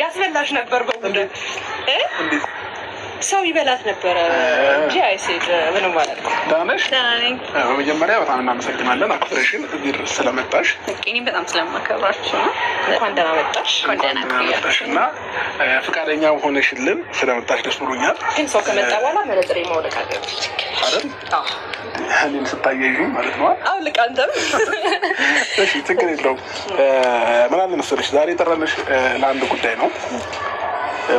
ያስበላሽ ነበር በሙሉ ሰው ይበላት ነበረ እንጂ አይሴድ ምንም ማለት ነው። ዳነሽ በመጀመሪያ በጣም እናመሰግናለን አክብረሽን እዚህ ድረስ ስለመጣሽ። እኔም በጣም ስለማከብራችሁ ነው። እንኳን ደህና መጣሽ። እና ፈቃደኛ ሆነሽልን ስለመጣሽ ደስ ብሎኛል። ግን ሰው ከመጣ በኋላ መነጽሬ ማውለቅ አለብኝ አይደል? እኔም ስታየዥ ማለት ነው። አውልቅ አንተም። እሺ ችግር የለውም። ምን አለ መሰለሽ ዛሬ የጠራንሽ ለአንድ ጉዳይ ነው።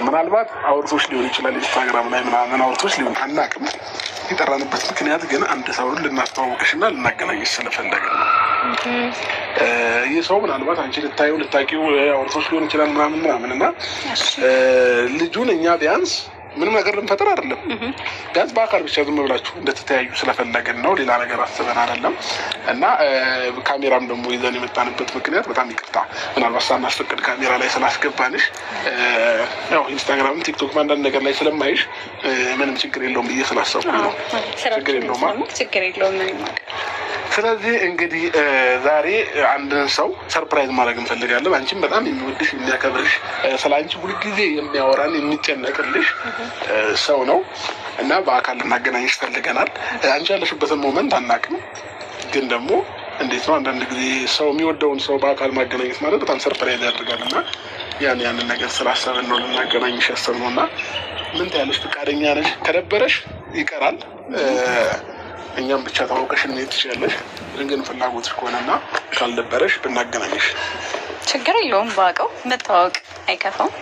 ምናልባት አውርቶች ሊሆን ይችላል፣ ኢንስታግራም ላይ ምናምን አውርቶች ሊሆን አናውቅም። የጠራንበት ምክንያት ግን አንድ ሰውን ልናስተዋወቅሽና ልናገናኝሽ ስለፈለገ ነው። ይህ ሰው ምናልባት አንቺ ልታቂው አውርቶች ሊሆን ይችላል ምናምን እና ልጁን እኛ ቢያንስ ምንም ነገር ልንፈጥር አይደለም፣ ቢያንስ በአካል ብቻ ዝም ብላችሁ እንደተተያዩ ስለፈለግን ነው። ሌላ ነገር አስበን አይደለም። እና ካሜራም ደግሞ ይዘን የመጣንበት ምክንያት በጣም ይቅርታ፣ ምናልባት ሳናስፈቅድ ካሜራ ላይ ስላስገባንሽ፣ ያው ኢንስታግራም ቲክቶክ አንዳንድ ነገር ላይ ስለማይሽ ምንም ችግር የለውም ብዬ ስላሰብኩ ነው። ችግር የለውም። ስለዚህ እንግዲህ ዛሬ አንድን ሰው ሰርፕራይዝ ማድረግ እንፈልጋለን። አንቺም በጣም የሚወድሽ የሚያከብርሽ፣ ስለ አንቺ ሁልጊዜ የሚያወራን የሚጨነቅልሽ ሰው ነው እና በአካል ልናገናኝሽ ፈልገናል። አንቺ ያለሽበትን ሞመንት አናውቅም፣ ግን ደግሞ እንዴት ነው አንዳንድ ጊዜ ሰው የሚወደውን ሰው በአካል ማገናኘት ማለት በጣም ሰርፕራይዝ ያደርጋል እና ያንን ነገር ስላሰብን ነው ልናገናኝሽ ያሰብነው። እና ምን ትያለሽ? ፈቃደኛ ነሽ? ከደበረሽ ይቀራል፣ እኛም ብቻ ታወቀሽ እንሄድ ትችላለሽ። ግን ፍላጎትሽ ከሆነና ካልደበረሽ ብናገናኝሽ ችግር የለውም። ባውቀው መታወቅ አይከፋም።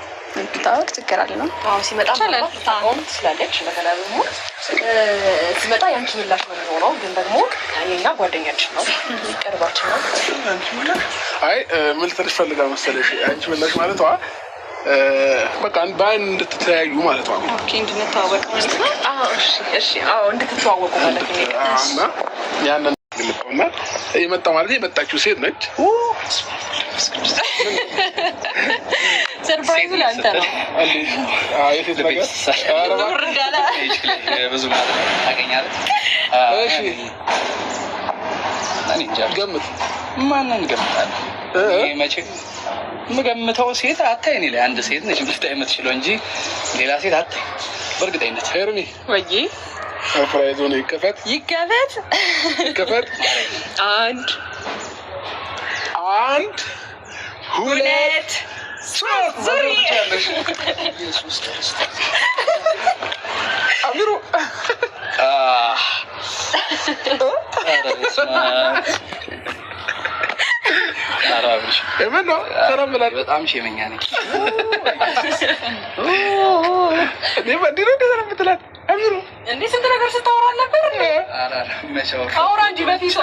ብታወቅ ችግር አለው። ሲመጣ ታቆም ትችላለች። እንደገና ደግሞ ሲመጣ ያንቺ ምላሽ ነው የሚሆነው። ግን ደግሞ የኛ ጓደኛችን ነው፣ ቅርባችን ነው። አይ ምን ልትልሽ ፈልጋ መሰለሽ? አንቺ ምላሽ ማለት በቃ በአይን እንድትተያዩ ማለት ነው። ኦኬ እንድንተዋወቅ ማለት ነው። እሺ እንድትተዋወቁ ማለት ነው። እና ያንን የመጣውና የመጣው ማለት የመጣችው ሴት ነች። ሰርፕራይዝ ለአንተ ነው። ብዙ ማለት ታገኛለህ። ገምት። ማንን ገምታለህ? መቼ የምገምተው ሴት አታይ እኔ ላይ አንድ ሴት ነች ልታይ የምትችለው እንጂ ሌላ ሴት አታይ በእርግጠኝነት። ሄርሚ ወይ ሰርፕራይዝ ሆነ። ይከፈት። አንድ ሁለት ሶስት አሚሩ በጣም ሼመኛ ነኝ። አሚሩ እንዴ ስንት ነገር ስታወራ ነበር። አውራ እንጂ በፊት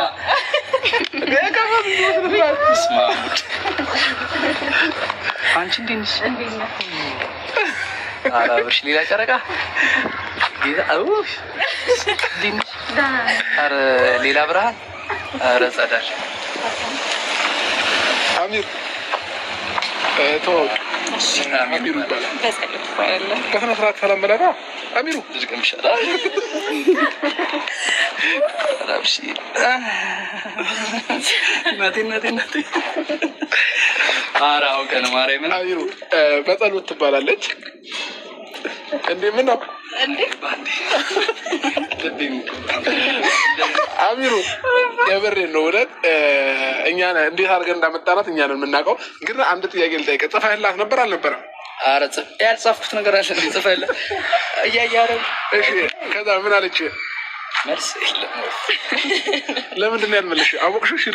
አንቺ እንዴት ነሽ? አራብሽ ሌላ ጨረቃ ኧረ ሌላ ብርሃን ኧረ ጸዳል። አሚር ተዋወቅ። አሚሩ ይባላል። በስነ ስርዓት ሰላም በላታ። አሚሩ ልጅ ቀምሻለሁ። አራብሽ እናቴ ኧረ አውቀን ማርያምን። አሚሩ በጸሎት ትባላለች። እንዴ ምን ነው እንዴ አሚሩ የበሬን ነው እውነት። እኛ እንዴት አድርገን እንዳመጣናት እኛ ነን የምናውቀው። ግን አንድ ጥያቄ ልጠይቅህ። ጽፈህላት ነበር አልነበረም? ኧረ ያልጻፍኩት ነገር አለ እንዴ? ጽፈህላት እያያረው። እሺ ከዛ ምን አለች? መልስ የለም። ለምንድን ነው ያልመለሽ? አወቅሽው? እሺ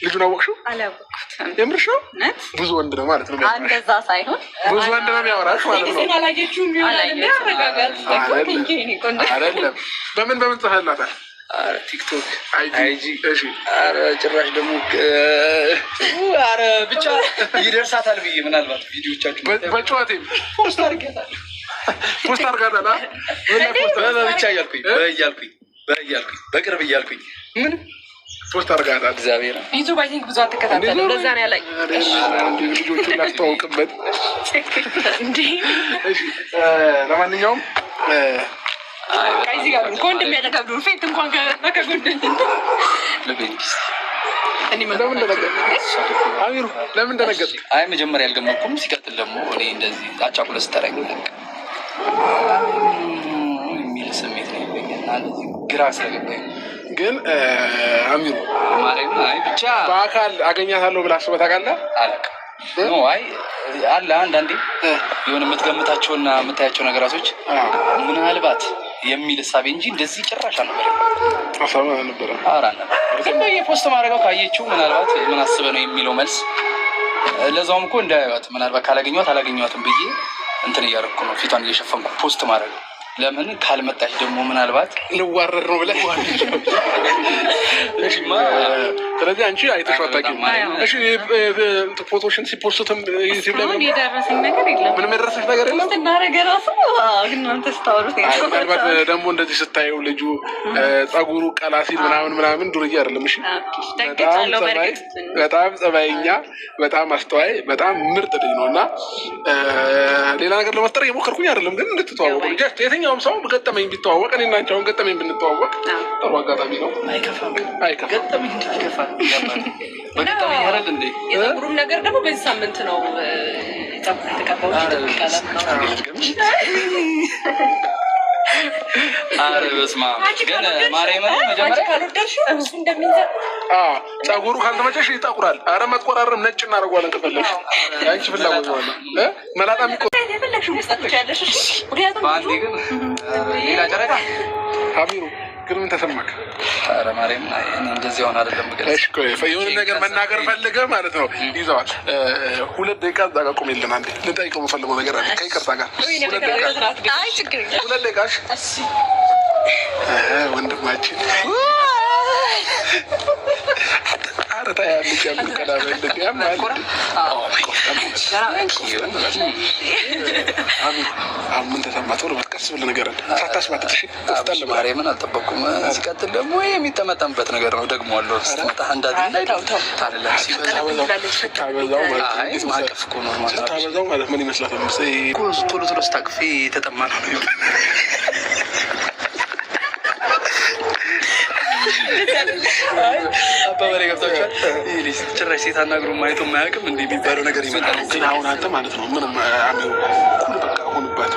ልጁን አወቅሽው? አላወቅኩትም። የምርሽ ነው? ብዙ ወንድ ነው ማለት ነው። እንደዛ ሳይሆን ብዙ ወንድ ነው የሚያወራሽ ማለት ነው። አይደለም። በምን ጽፈህላታል? ቲክቶክ፣ አይጂ። እሺ ጭራሽ ደግሞ ብቻ ይደርሳታል ብዬ ምናልባት ቪዲዮቻችሁ በጨዋቴም ፖስት አድርጋታል። ብቻ እያልኩኝ በቅርብ እያልኩኝ ምን ፖስት አድርጋታል። እግዚአብሔር ዩቱብ አይ ቲንክ ብዙ አትከታተልም። ለዛ ነው ያለኝ። ልጆቹን ላስተዋውቅበት። ለማንኛውም ከዚህ ጋር ከወንድም ያጠቀብዱ ፌት እንኳን ከጎንደን ለምን ደነገጥ? አሚሩ ለምን ደነገጥ? አይ መጀመሪያ ያልገመኩም፣ ሲቀጥል ደግሞ እኔ እንደዚህ አጫቁለ ስተረኝ የሚል ስሜት ነው ይበኛልና ግራ ስለገባኝ ግን አሚሩ ማርያም አይ ብቻ በአካል አገኛታለሁ ብለህ አስበህ ታውቃለህ? አላውቅም። አይ አለ አንዳንዴ የሆነ የምትገምታቸውና የምታያቸው ነገራቶች ምናልባት የሚል እሳቤ እንጂ እንደዚህ ጭራሽ አልነበረም። ግን የፖስት ማድረገው ካየችው ምናልባት ምን አስበህ ነው የሚለው መልስ ለዛውም እኮ እንዳያዩት ምናልባት አላገኘኋትም ብዬ እንትን እያደረኩ ነው፣ ፊቷን እየሸፈንኩ ፖስት ማድረገው። ለምን ካልመጣች ደግሞ ምናልባት ልዋረድ ነው ብለህ ስለዚህ አንቺ አይተሽው አታውቂም። እሺ ፎቶሽን ሲፖስቱትም የደረሰኝ ነገር የለም። ምንም የደረሰሽ ነገር የለም። ምናልባት ደግሞ እንደዚህ ስታየው ልጁ ጸጉሩ ቀላ ሲል ምናምን ዱርዬ አይደለም። እሺ በጣም ጸባይኛ፣ በጣም አስተዋይ፣ በጣም ምርጥ ልጅ ነው እና ሌላ ነገር ለመፍጠር እየሞከርኩኝ አይደለም፣ ግን እንድትተዋወቁ የትኛውም ሰው ገጠመኝ ቢተዋወቅ እኔ እና አንቺ አሁን ገጠመኝ ብንተዋወቅ ጥሩ አጋጣሚ ነው። አይከፋም። ገጠመኝ እንዴት ይከፋል? በገጠመኝ አይደል እንዴ? የጸጉሩም ነገር ደግሞ በዚህ ሳምንት ነው የተቀባው። አረ በስመ አብ። ግን ማርያምን መጀመሪያ ካልወደድሽው እሱ እንደሚይዘው ጸጉሩ ካልተመቸሽ ይጠቁራል። አረ መቆራረም ነጭ እናደርገዋለን ከፈለግሽ። አንቺ ፍላጎት ነው መላጣ የፈለግሽው መስጠት ትችያለሽ። ምክንያቱም በአንዴ ግን ሌላ ጨረቃ ሀቢሩ ግን ምን ተሰማክ? ኧረ ማርያምን እንደዚህ ሆነ አይደለም። የሆነ ነገር መናገር ፈልገህ ማለት ነው ይዘዋል። 2 ደቂቃ እዛ ጋር ቁም። አንዴ ልጠይቀው የምፈልገው ነገር አለ ከይቅርታ ጋር 2 ደቂቃ ወንድማችን አረታ ያለች ምን ተሰማህ? ቶሎ ቀስ ብለህ ንገረን ሳታስባትት። ማርያምን አልጠበኩም። ሲቀጥል ደግሞ የሚጠመጠምበት ነገር ነው። ደግሞ አለው ስትመጣ ስታበዛው ማለት ምን ይመስላል? ቶሎ ስታቅፌ የተጠማ ነው ነው አባባሪ ገብታችኋል። ይህ ልጅ ጭራሽ ሴት አናግሮ ማየቱ የማያውቅም እንዲህ የሚባለው ነገር ይመጣል። ግን አሁን አንተ ማለት ነው ምንም በቃ ሆኑባት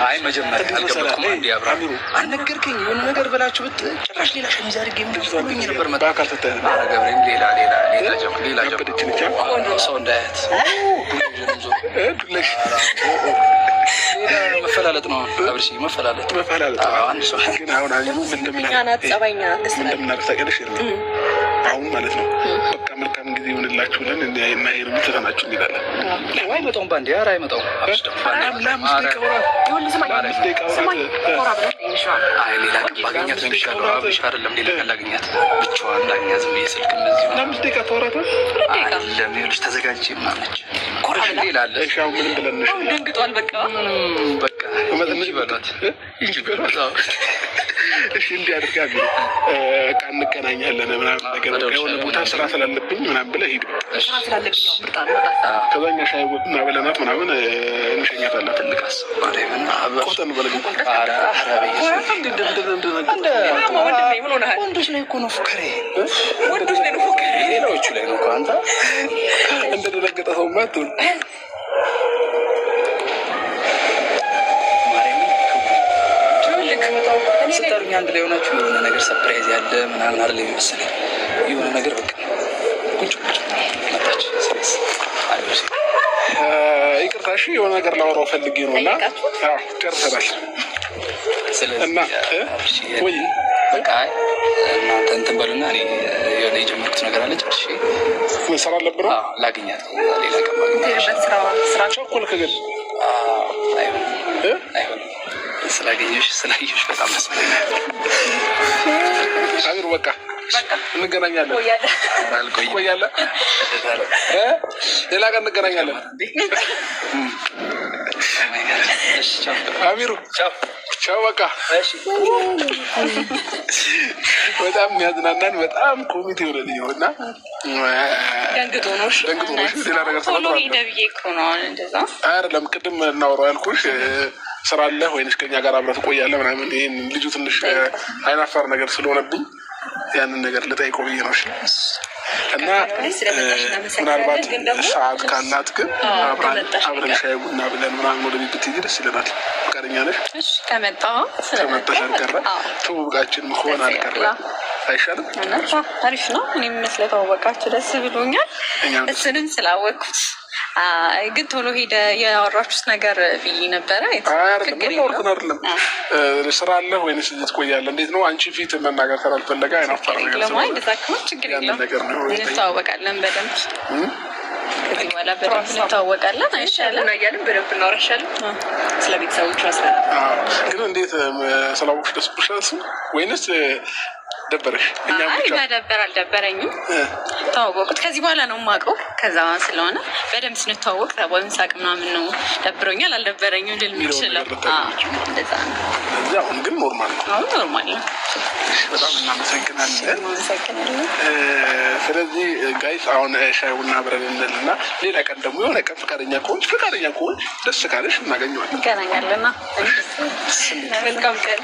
አይ መጀመሪያ አልገባኩም። እንዲ አብራ አልነገርከኝ የሆነ ነገር ብላችሁ ጭራሽ ሌላ ሸሚዝ አድርጌ የምትሉኝ ነበር። መጣ በአካል ስታይ ገብሬም ሌላ ሰው እንዳያት መፈላለጥ ነው። አብርሽ መፈላለጥ አንድ ሰው ግን አሁን እንደምናርሳቀደሽ አሁን ማለት ነው በቃ መልካም ጊዜ ይሆንላችሁ ብለን እናሄር ምትተናችሁ እንላለን። አይመጣውም ባንዴ ኧረ አይመጣውም። ሌላ ቀን ባገኛት ነው የሚሻለው። አብርሽ አይደለም ሌላ ቀን ላገኛት ብቻዋን ላገኛት ዝም ብዬ ስልክ እንደዚህ 5 ደቂቃ ተወራት አይደለም ይኸውልሽ ተዘጋጅ ምናለች ሌላ አለ። እሺ አሁን ምንም ብለንሽ ደንግጧል። በቃ እንጂ በሏት እንጂ በሏት። እሺ እንዲህ አድርጋ በቃ እንገናኛለን ምናምን ነገር የሆነ ቦታ ስራ ስላለብኝ ምናምን ብለህ ሂድ። ከዛኛ ሻይ ቡና በለናት ምናምን እንሸኛታለን። ትልቅ አስብ ቆጠን በለግ ወንዶች ላይ እኮ ነው ፉከሬ። ሌላዎቹ ላይ ነው እኮ አንተ እንደደነገጠ ሰው ማትሆን ስጠሩኝ አንድ ላይ ሆናችሁ የሆነ ነገር ሰፕራይዝ ያለ ምናምን አይደል የሚመስለኝ የሆነ ነገር በቃ ቁጭ መጣች። ይቅርታ እሺ የሆነ ነገር ላወራው ፈልጌ ነው እና ጨርሰናል። እና ወይ በቃ እናንተ እንትን በሉና እኔ የሆነ የጀመርኩት ነገር አለች። እሺ መሰራ አለብን ላገኛት ሌላ ቀን ማግኘት ስራ ቸኮልክ ግን አይሆንም። ስላየሽ በጣም ደስ ብሎኛል። አሚሩ በቃ እንገናኛለን። ቆያለህ ሌላ ቀን እንገናኛለን። አሚሩ ቻው በቃ በጣም የሚያዝናናን በጣም ኮሚቴ ወደ ልጅ ነው እና ደንግጦ ነው ሌላ ነገር ሄደ ብዬ እኮ ነው እንደዛ አይደለም። ቅድም እናወራው ያልኩሽ ስራ አለህ ወይንስ ከኛ ጋር አብረህ ትቆያለህ ምናምን። ይህን ልጁ ትንሽ አይናፋር ነገር ስለሆነብኝ ያንን ነገር ልጠይቀው ብዬ ነው። እና ምናልባት ሰዓት ካላት ግን አብረን ሻይ ቡና ብለን ምናምን ወደ ቤት ብትሄጂ ደስ ይለናል። ፈቃደኛ ነሽ? ከመጣሽ አልቀረ ትውውቃችን መሆን አልቀረ አይሻልም? አሪፍ ነው። እኔም ስለተዋወቃችሁ ደስ ብሎኛል። እሱንም ስላወቅኩት ግን ቶሎ ሄደ ያወራችሁት ነገር ብዬ ነበረ። አይደለም ስራ አለ ወይንስ ትቆያለህ? እንዴት ነው? አንቺ ፊት መናገር ስላልፈለገ አይናፋር ነገር ችግር የለም። እንተዋወቃለን በደንብ ከዚህ በኋላ በደንብ እንተዋወቃለን። አይሻልም? እያልን በደንብ እናወራሻለን ስለ ቤተሰቦቹ። ግን እንዴት ስላወቅሽ ደስ ብሎሻል እሱ ወይንስ ደበረሽ? ደበር አልደበረኝም። ተዋወቁት ከዚህ በኋላ ነው የማውቀው። ከዛ ስለሆነ በደንብ ስንተዋወቅ ተባይም ሳቅ ምናምን ነው። ደብሮኛል አልደበረኝም ልል የምችለው እንደዛ ነው። አሁን ግን ኖርማል ነው። አሁን ኖርማል ነው። በጣም እናመሰግናለን። ስለዚህ ጋይስ አሁን ሻይ ቡና አብረን እንልና ሌላ ቀን ደግሞ የሆነ ቀን ፈቃደኛ ከሆንሽ ደስ ካለሽ እናገኘዋለን። እንገናኛለና መልካም ቀን